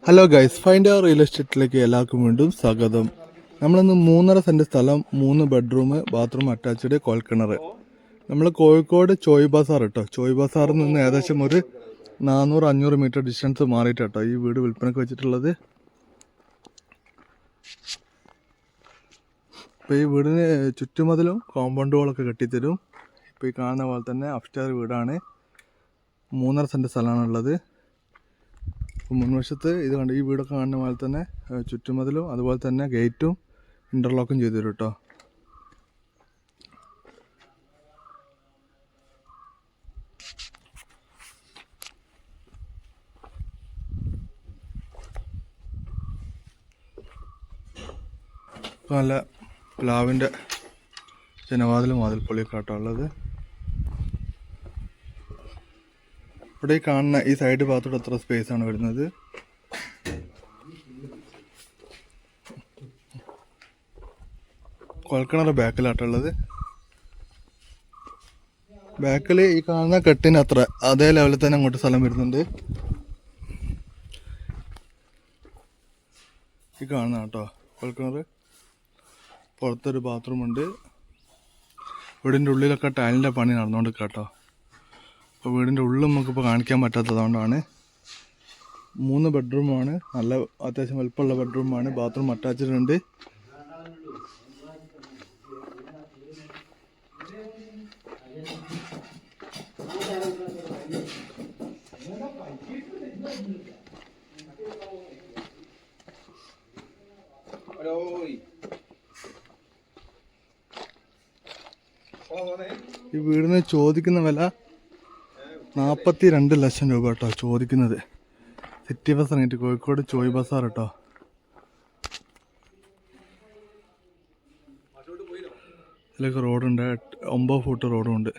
Hello guys, find അവർ real എസ്റ്റേറ്റിലേക്ക് എല്ലാവർക്കും വീണ്ടും സ്വാഗതം. നമ്മളിന്ന് 3.5 സെൻറ്റ് സ്ഥലം, 3 ബെഡ്റൂം, ബാത്റൂം അറ്റാച്ച്ഡ്, കോൽക്കിണർ. നമ്മൾ കോഴിക്കോട് ചോയ് ബസാർ കേട്ടോ. ചോയ് ബസാറിൽ നിന്ന് ഏകദേശം ഒരു 400-500 മീറ്റർ ഡിസ്റ്റൻസ് മാറിയിട്ട് കേട്ടോ ഈ വീട് വിൽപ്പനയ്ക്ക് വെച്ചിട്ടുള്ളത്. ഇപ്പോൾ ഈ വീടിന് ചുറ്റുമതിലും കോമ്പൗണ്ട് വാളൊക്കെ കെട്ടിത്തരും. ഇപ്പോൾ ഈ കാണുന്ന പോലെ തന്നെ അപ്സ്റ്റെയർ വീടാണ്. 3.5 സെൻറ്റ് സ്ഥലമാണുള്ളത്. മുൻവശത്ത് ഇത് കണ്ട് ഈ വീടൊക്കെ കാണുന്ന പോലെ തന്നെ ചുറ്റുമതിലും അതുപോലെ തന്നെ ഗേറ്റും ഇൻ്റർലോക്കും ചെയ്തു തരും കേട്ടോ. നല്ല പ്ലാവിൻ്റെ ജനവാതിലും വാതിൽപ്പൊളിയൊക്കെ ആട്ടോ ഉള്ളത്. ഇവിടെ ഈ കാണുന്ന ഈ സൈഡ് ഭാഗത്തോട് എത്ര സ്പേസാണ് വരുന്നത്. കോൽക്കിണർ ബാക്കിലാട്ടുള്ളത്. ബാക്കിൽ ഈ കാണുന്ന കെട്ടിന് അത്ര അതേ ലെവലിൽ തന്നെ അങ്ങോട്ട് സ്ഥലം വരുന്നുണ്ട്. ഈ കാണുന്ന കേട്ടോ കോൽക്കിണർ. പുറത്തൊരു ബാത്റൂം ഉണ്ട്. വീടിൻ്റെ ഉള്ളിലൊക്കെ ടൈലിൻ്റെ പണി നടന്നുകൊണ്ട് കേട്ടോ. അപ്പോൾ വീടിൻ്റെ ഉള്ളിൽ നമുക്കിപ്പോൾ കാണിക്കാൻ പറ്റാത്തതുകൊണ്ടാണ്. 3 ബെഡ്റൂമാണ്, നല്ല അത്യാവശ്യം വലുപ്പമുള്ള ബെഡ്റൂമാണ്. ബാത്റൂം അറ്റാച്ച്ഡ് ഉണ്ട്. ഈ വീടിന് ചോദിക്കുന്ന വില 42 ലക്ഷം രൂപ കേട്ടോ ചോദിക്കുന്നത്. സിറ്റി ബസ് ഇറങ്ങിയിട്ട് കോഴിക്കോട് ചോയ് ബസാർ കേട്ടോ. ഇതിലേക്ക് റോഡുണ്ട്, 9 ഫുട്ട് റോഡും ഉണ്ട്.